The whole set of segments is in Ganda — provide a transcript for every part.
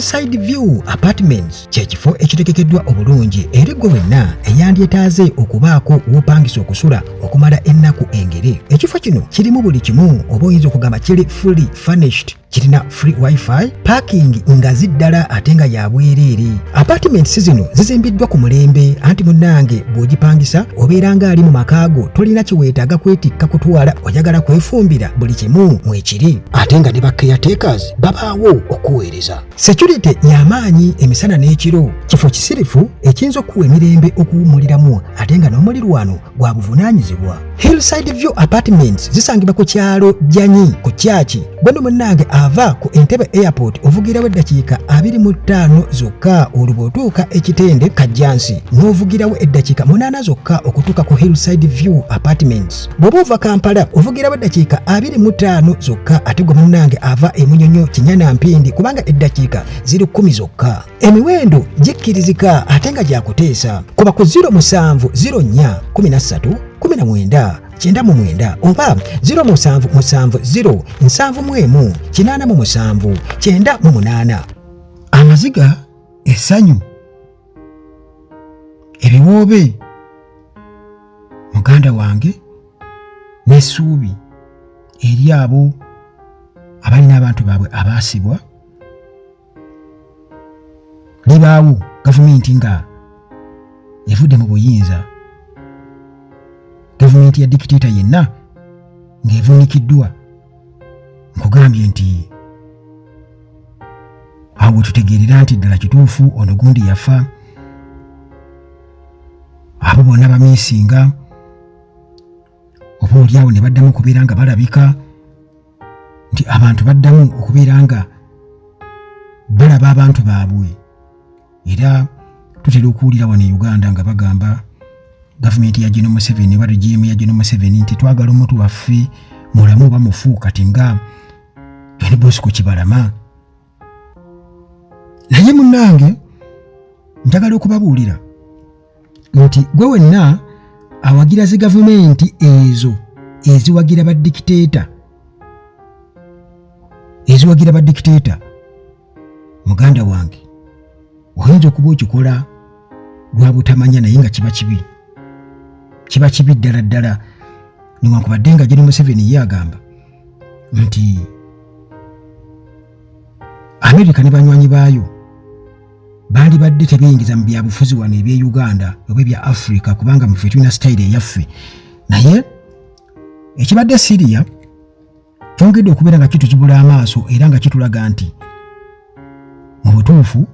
Hillside View Apartments kyekifo ekitegekeddwa obulungi eri gwe wenna eyandyetaaze okubaako w'opangisa okusula okumala ennaku engere. Ekifo kino kirimu buli kimu, oba oyinza okugamba kiri fully furnished. Kirina free wifi, parking nga ziddala ate nga ya bwereere. Apartments zino zizimbiddwa ku mulembe, anti munnange bw'ogipangisa obeera ng'ali mu makaago, tolina kiweetaaga kwetikka kutwala, oyagala kwefumbira buli kimu mwekiri. Ate nga ne ba caretakers babaawo okuweereza. Security y'amaanyi emisana n'ekiro. Kifo kisirifu ekiyinza okuwa emirembe okuwummuliramu ate nga n'omulirwano gwa buvunaanyizibwa. Hillside View Apartments zisangibwa ku kyalo Janyi ku Kyaki. Gwe munnange ava ku Entebbe Airport ovugirawo eddakiika 25 zokka olwo otuuka ekitende Kajjansi, n'ovugirawo eddakiika 8 zokka okutuuka ku Hillside View Apartments. Bw'oba ova Kampala ovugirawo eddakiika 25 zokka, ate gwe munnange ava e Munyonyo Kinyana Mpindi kubanga eddakiika ziri 10 zokka. Emiwendo gikkirizika ate nga gyakuteesa. Kuba ku 0704131999 oba 07707198. Amaziga, essanyu, ebiwoobe, muganda wange, n'essuubi eri abo abalina abantu baabwe abaasibwa. Libaawo gavumenti nga evudde mu buyinza, gavumenti ya dikiteta yenna ng'evuunikiddwa. Nkugambye nti awo tutegeerera nti ddala kituufu ono gundi yafa, abo bonna bamiisinga, oba oliawo ne baddamu okubeera nga balabika, nti abantu baddamu okubeera nga balaba abantu baabwe. Era tutera okuwulira wano e Uganda nga bagamba gavumenti ya General Museveni oba regimu ya General Museveni nti twagala omuntu waffe mulamu oba mufu, kati nga John Bosco Kibalama. Naye munnange njagala okubabuulira nti gwe wenna awagira zi gavumenti ezo eziwagira badikiteta, muganda wange, oyinza okuba okikola lwa butamanya naye nga kiba kibi ddala ddala. Newankubadde nga General Museveni ye agamba nti Amerika ne banywanyi baayo bandibadde tebeyingiza mu byabufuzi wano ebya Uganda oba ebya Africa kubanga muffe tulina sitayiri eyaffe. Naye ekibadde Syria kyongedde okubeera nga kituzibula amaaso era nga kitulaga nti mu butuufu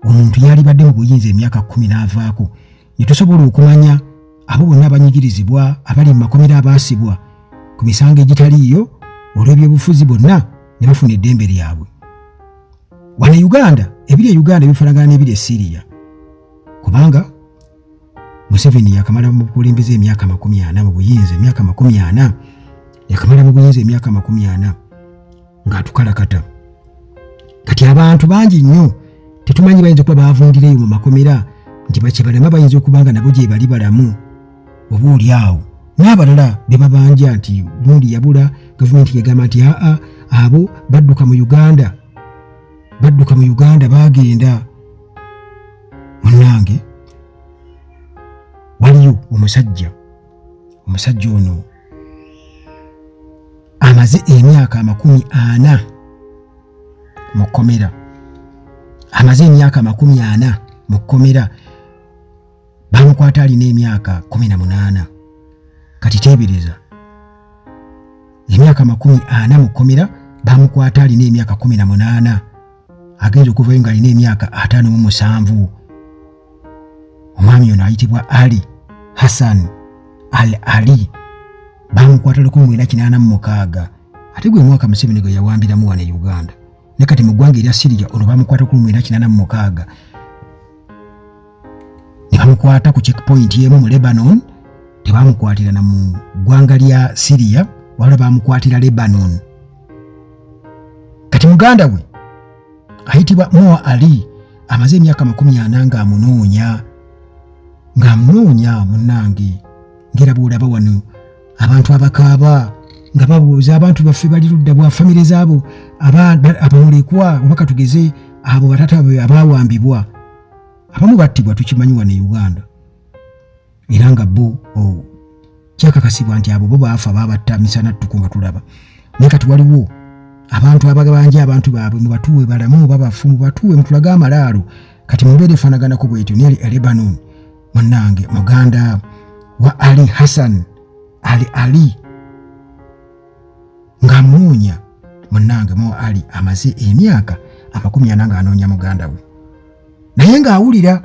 omuntu yalibadde mu buyinza emyaka 10 n'avaako. Ne tusobola okumanya abo bonna abanyigirizibwa abali mu makomera abaasibwa ku misango egitaliiyo olw'ebyobufuzi bonna ne bafuna eddembe lyabwe. Wano Uganda, ebiri e Uganda bifaanagana n'ebiri e Syria kubanga Museveni yakamala mu bukulembeze emyaka 40 mu buyinza, emyaka 40 yakamala mu buyinza emyaka 40 ng'atukalakata. Kati abantu bangi nnyo tetumanyi bayinza okuba baavundireyo mu makomera nti Kibalama bayinza okubanga nabo gye bali balamu oba oliawo, n'abalala be babanja nti gundi yabula, gavumenti yagamba nti abo badduka mu Uganda bagenda. Munnange waliyo omusajja ono amaze emyaka 40 mu kkomera, amaze emyaka 40 mu kkomera, bamukwata alina emyaka 18. Kati teebereza, emyaka 40 mu kkomera, bamukwata alina emyaka 18, agenza okuvayo nga alina emyaka 57. Omwami ono ayitibwa Ali Hassan Al-Ali, bamukwata 1986, ate gwe mwaka Museveni gwe yawambiramu wano e Uganda. Ne kati mu ggwanga erya Syria ono bamukwata 1986, ne bamukwata ku checkpoint y'emu mu Lebanon, tebamukwatira na mu ggwanga lya Syria wala bamukwatira Lebanon. Kati muganda we ayitibwa Moa Ali amaze emyaka 40 ng'amunoonya munnange, ngera bw'olaba wano abantu abakaaba nga babuuza abantu baffe bali ludda bwa famire zaabo abamulekwa oba katugeze abo batata be abawambibwa abamu battibwa tukimanyi wano e Uganda era nga bo kyakakasibwa nti abo bo baafa babatta misana tukunga tulaba naye kati waliwo abantu abagabanja abantu baabwe mu batuwe balamu babafu mu batuwe mutulaga amalaalo kati mbeere fanaganako bwetyo neri e Lebanon munnange muganda wa Ali Hassan Ali nga munoonya munnange mo Ali amaze emyaka 40 nga anoonya muganda we naye ng'awulira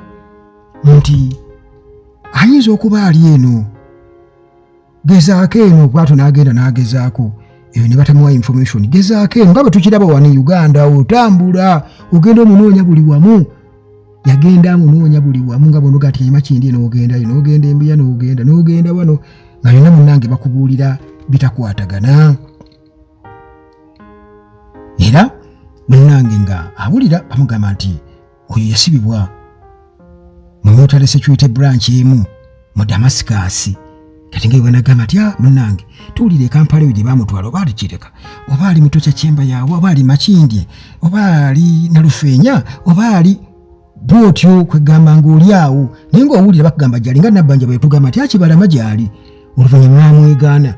nti ayinza okuba ali eno gezaako eno bw'ato n'agenda n'agezaako eyo ne batamuwa information gezaako eno nga bwe tukiraba wano e Uganda otambula ogenda omunoonya buli wamu yagenda amunoonya buli wamu nga bonoga ati yima kindi n'ogenda n'ogenda embiya n'ogenda wano nga yonna munnange bakubuulira bitakwatagana era munnange nga awulira bamugamba nti oyo yasibibwa mu military security branch emu mu Damascus kati ngewe nagamba ati munnange tuwulire Kampala eyo gye bamutwala oba ali Kireka oba ali Mutocha Chemba yaabwe oba ali Makindye oba ali Nalufeenya oba ali bwotyo kwegamba ng'oli awo naye ng'owulira bakugamba gyali nga Nabbanja bwe tugamba ati Kibalama gyali oluvannyuma bamwegaana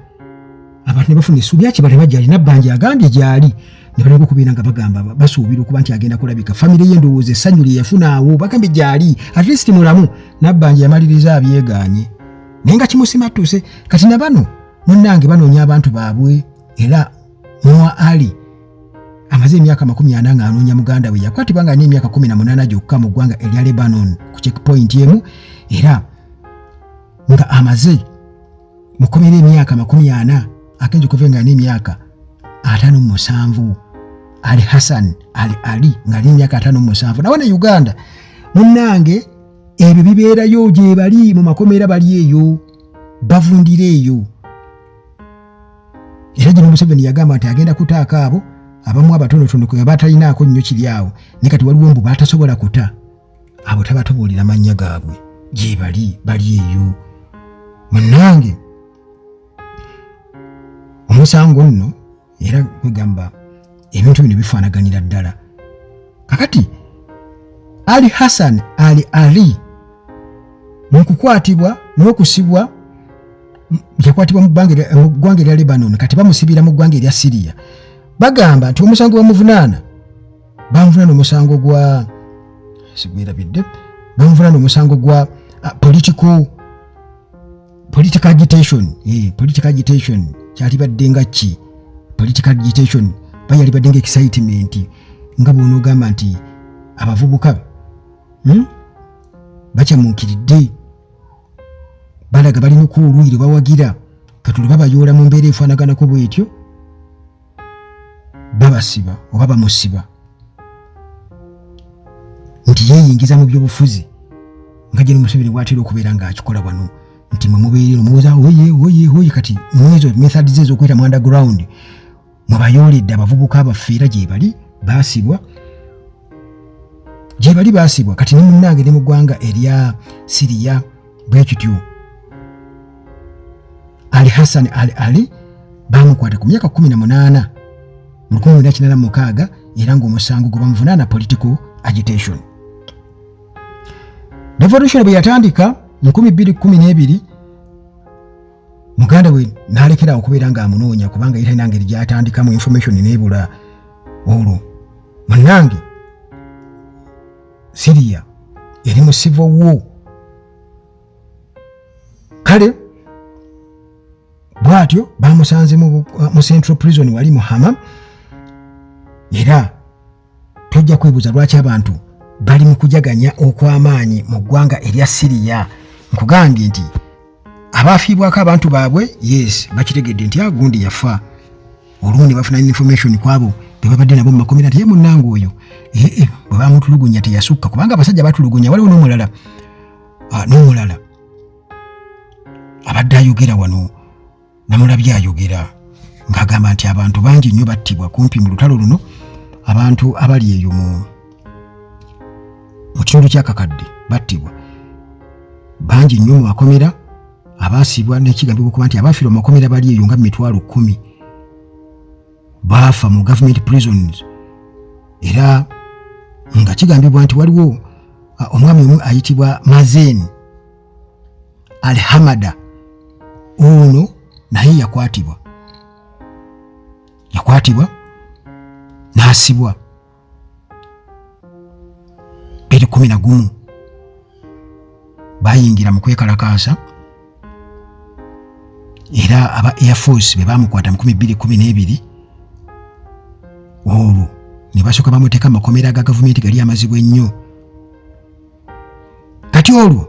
abantu ne bafuna essuubi Kibalama gyali Nabbanja agambye gyali ne baleka okubeera nga bagamba basuubira okuba nti agenda kulabika famire ye ndowooza essanyu lye yafuna awo bagambye gyali at least mulamu Nabbanja yamaliriza abyegaanye naye nga kimusimattuse kati na bano munnange banoonya abantu baabwe era Moa Ali amaze emyaka 40 nga anoonya muganda we yakwatibwa nga n'emyaka 18 gyokka mu ggwanga erya Lebanon ku checkpoint emu era nga amaze mukomera emyaka 40 akenje kuva nga n'emyaka 57 Ali Hassan Ali nga n'emyaka 57 nawe ne Uganda munnange ebyo bibeerayo gye bali mu makomera bali eyo bavundira eyo era gino Museveni yagamba nti agenda kutaaka abo abamu abatonotono kwe batalinaako nnyo kiri awo naye kati waliwo mbu batasobola kuta abo tabatubuulira mannya gaabwe gye bali eyo munnange omusango nno era kwegamba ebintu bino bifaanaganira ddala kakati Ali Hassan Ali mu kukwatibwa n'okusibwa yakwatibwa mu ggwanga erya Lebanon kati bamusibira mu ggwanga erya Syria bagamba nti omusango bamuvunaana omusango gwa sigwirabidde bamuvunaana omusango gwa political agitation kyali badde nga ki political agitation bayali badde nga excitement nga bw'onoogamba nti abavubuka bakyamuukiridde balaga balina okuwulwire bawagira katuli babayoola mu mbeera efaanaganako bwetyo babasiba oba bamusiba nti yeeyingiza mu byobufuzi nga gye Museveni bw'atera okubeera ng'akikola wano nti mwe mubeerera omubuuza oye kati mwezo methods ezo okuyita mu underground mubayooledde abavubuka baffe era gye bali baasibwa kati ne munnange ne mu ggwanga erya Syria bwe kityo Ali Hassan Ali bamukwata ku myaka 18 mu 1986 era ng'omusango gwe bamuvunaana political agitation. Revolution bwe yatandika mu 2012 muganda we n'alekera okubeera ng'amunoonya kubanga era nange gyatandikamu information n'ebula olwo munnange Syria eri mu civil war kale bwatyo bamusanze mu Central Prison wali mu Hama era tojja kwebuuza lwaki abantu bali mu kujaganya okw'amaanyi mu ggwanga erya Syria nkugambye nti abafiibwako abantu baabwe yes bakitegedde nti agundi yafa olundi bafuna information kwabo bebabadde nabo mu makomera nti ye munnange oyo bwe bamutulugunya teyasukka kubanga abasajja batulugunya waliwo n'omulala abadde ayogera wano namulabye ayogera ng'agamba nti abantu bangi nnyo battibwa kumpi mu lutalo luno abantu abali eyo mu kitundu kyakakadde battibwa bangi nnyo mu makomera abaasibwa n'ekigambibwa okuba nti abaafiirwa mu makomera bali eyo nga 10,000 baafa mu government prisons era kigambibwa nti waliwo omwami omu ayitibwa Mazen Alhamada. Ono naye yakwatibwa n'asibwa 2011 bayingira mu kwekalakaasa era aba Air Force be bamukwata mu 2012 olwo ne basooka bamuteeka amakomera ga gavumenti gali amazibwa ennyo. Kati olwo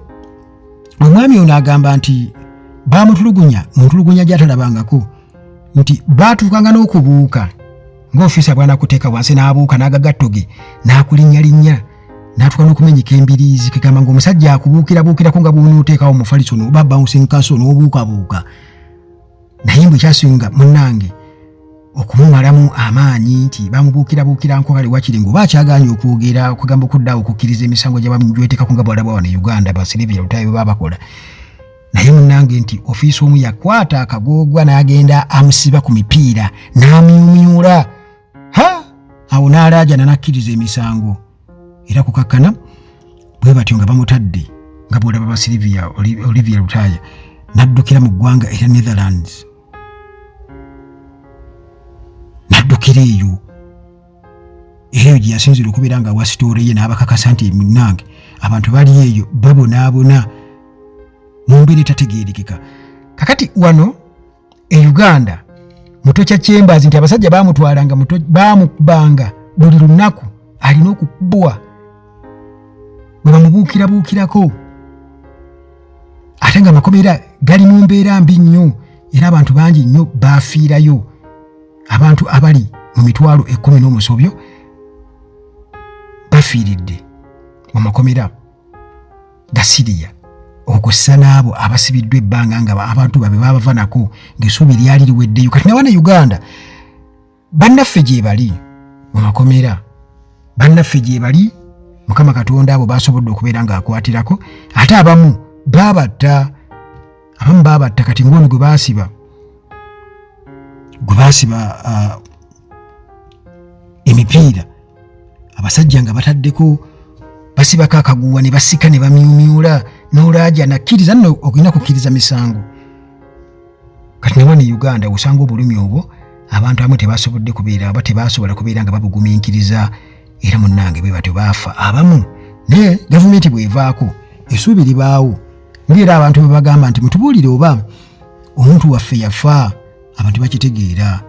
omwami ono agamba nti bamutulugunya mu ntulugunya gy'atalabangako, nti baatuukanga n'okubuuka ng'ofiisa bw'anakuteeka wansi n'abuuka n'agagatto ge n'akulinnyalinnya n'atuuka n'okumenyeka embiriizi, kigamba ng'omusajja akubuukirabuukirako nga bw'onooteekawo mufaliso n'oba bouncing castle n'obuukabuuka. Naye mbwe kyasinga munnange okumumalamu amaanyi nti bamubuukirabuukira nkokale wakiri ng'oba akyagaanye okwogera okugamba okuddaawo okukkiriza emisango gye bamugwetekako nga bwalaba wano e Uganda Basirivia Lutaaya bwe babakola. Naye munnange nti ofiisi omu yakwata akagoogwa n'agenda amusiba ku mipiira n'amyumyula, awo n'alaajana n'akkiriza emisango. Era kukakkana bwe batyo nga bamutadde nga bw'olaba Basirivia Olivia Lutaaya n'addukira mu ggwanga erya Netherlands. N'addukira eyo gye yasinzira okubeera nga awa sitoore ye n'abakakasa nti munnange abantu bali eyo babonaabona mu mbeera etategeerekeka. Kakati wano e Uganda Mutocha Chambers nti abasajja baamutwalanga baamukubanga buli lunaku alina okukubwa bwe bamubuukirabuukirako, ate nga amakomera gali mu mbeera mbi nnyo era abantu bangi nnyo baafiirayo. Abantu abali mu mitwalo 10 n'omusobyo bafiiridde mu makomera ga Siriya okussa n'abo abasibiddwa ebbanga nga abantu babe babava nako ng'essuubi lyali liweddeyo. Kati ne wana Uganda bannaffe gye bali mu makomera, bannaffe gye bali Mukama Katonda abo baasobodde okubeera ng'akwatirako, ate abamu baabatta. Kati ng'ono gwe baasiba emipiira, abasajja nga bataddeko basibako akaguwa ne basika ne bamyumyula n'olaaja nakkiriza nno ogenda kukkiriza misango. Kati ne wano Uganda osanga obulumi obwo abantu abamu tebasobodde kubeera aba tebasobola kubeera nga babugumiikiriza, era munnange bwe batyo baafa abamu. Naye gavumenti bw'evaako essuubi libaawo, ng'era abantu bwe bagamba nti mutubuulire oba omuntu waffe yafa, abantu bakitegeera.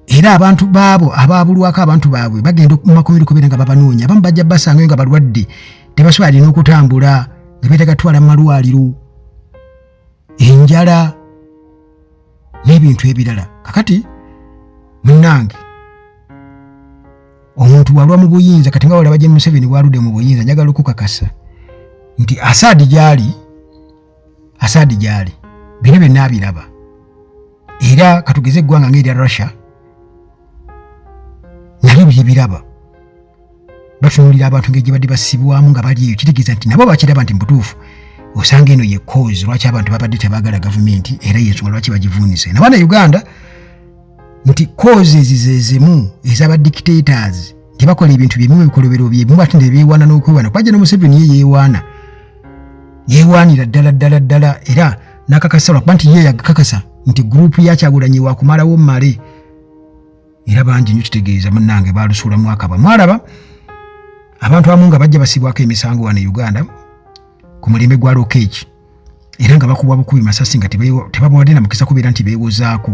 Era abantu baabo abaabulwako abantu baabwe bagenda mu makomero kubeera nga babanoonya, abamu bajja basangayo nga balwadde tebasobola alina okutambula nga beetagatwala mu malwaliro, enjala n'ebintu ebirala. Kakati munnange omuntu walwa mu buyinza, kati nga walaba gye Museveni waludde mu buyinza, njagala okukakasa nti Asadi gyali bino byonna abiraba. Era katugeze eggwanga ng'erya Russia nalyo byebiraba, batunuulira abantu ng'egye badde basibwamu nga bali eyo, kitegeeza nti nabo bakiraba nti mutuufu osanga eno ye cause lwaki abantu babadde tebaagala gavumenti, era yensonga lwaki bagivuunise. Nabaana Uganda nti causes zezimu ez'aba dictators nti bakola ebintu byebimu ebikolobero byebimu ate ne beewaana n'okwewaana. Kwajja ne Museveni ye yeewaanira ddala era n'akakasa lwakuba nti ye yagakakasa nti gurupu ya Kyagulanyi waakumalawo mmale. Era bangi nnyo kitegeeza munnange baalusuula mwakaba. Mwalaba abantu abamu nga bajja basibwako emisango wano e Uganda ku mulembe gwa Lokech, era nga bakubwa bukubi masasi nga tebabawadde na mukisa kubeera nti beewozaako.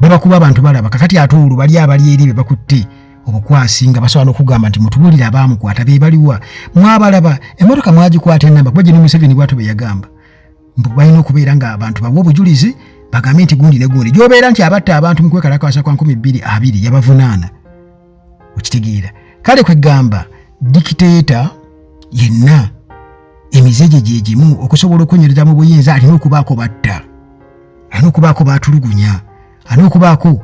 Babakuba abantu balaba. Kakati ate olwo bali abali eri be bakutte obukwasi nga basobola n'okugamba nti mutubuulire abaamukwata be baliwa. Mwabalaba emmotoka mwagikwata ennamba kuba gye ne Museveni bw'atyo be yagamba. Balina okubeera nga abantu bawa obujulizi bagambe nti gundi ne gundi gy'obeera nti abatta abantu mu kwekalakaasa kwa 2020 yabavunaana. Okitegeera. Kale kwegamba dikiteeta yenna emizeje gye gimu okusobola okwenyereza mu buyinza alina okubaako batta, alina okubaako baatulugunya, alina okubaako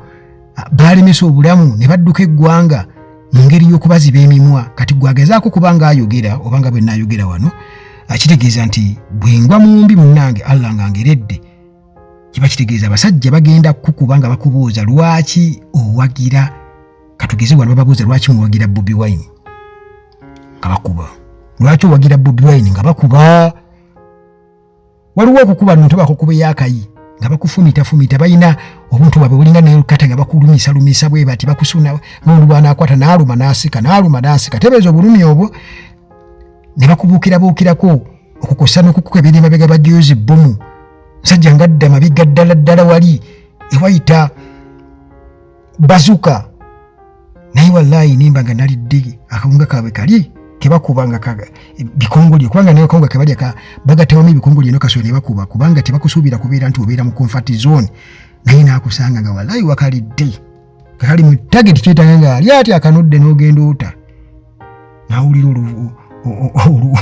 baalemesa obulamu ne badduka eggwanga mu ngeri y'okubaziba emimwa. Kati gwagezaako kuba nga ayogera oba nga bwe naayogera wano, akitegeeza nti bwengwa mu mbi munnange Allah nga ngeredde, kiba kitegeeza abasajja bagenda kukuba nga bakubuuza lwaki owagira, katugeze wano bababuuza lwaki muwagira Bobi Wine. nga bakuba. Lwaki owagira Bobi Wine nga bakuba? Waliwo okukuba nno bakukuba yakayi nga bakufumita balina obuntu bwabwe bulinga n'ekata nga bakulumisa bwe bati bakusuna n'olu bw'anaakwata n'aluma n'asika tebeeza obulumi obwo ne bakubuukirako okukosa n'okukukebera emabega bajoozi bbomu musajja ngadda mabiga ddala wali ewayita bazuka naye wallahi nimba nga nalidde akawunga kaabwe kali kebakubanga bikongolye kubanga naye konga kebalya bagatewamu ebikongolye no kasoone bakuba kubanga tebakusuubira kubeera nti obeera mu comfort zone naye naakusanga nga wallahi wakalidde kali mu target kyetanga nga ali ati akanudde n'ogenda ota nawulira olu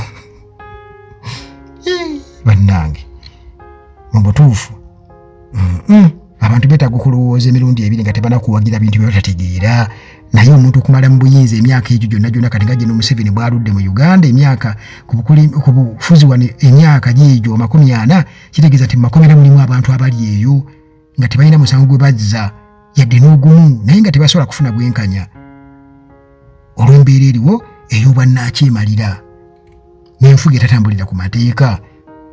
bannange mu butuufu abantu beetaaga okulowooza emirundi ebiri nga tebanakuwagira bintu bye batategeera naye omuntu okumala mu buyinza emyaka egyo gyonna kati nga General Museveni bw'aludde mu Uganda emyaka ku bufuzi wano emyaka gyegyo 40 kitegeeza nti mu makomera mulimu abantu abali eyo nga tebalina musango gwe bazza yadde n'ogumu naye nga tebasobola kufuna bwenkanya olw'embeera eriwo ey'obwannakyemalira n'enfuga etatambulira ku mateeka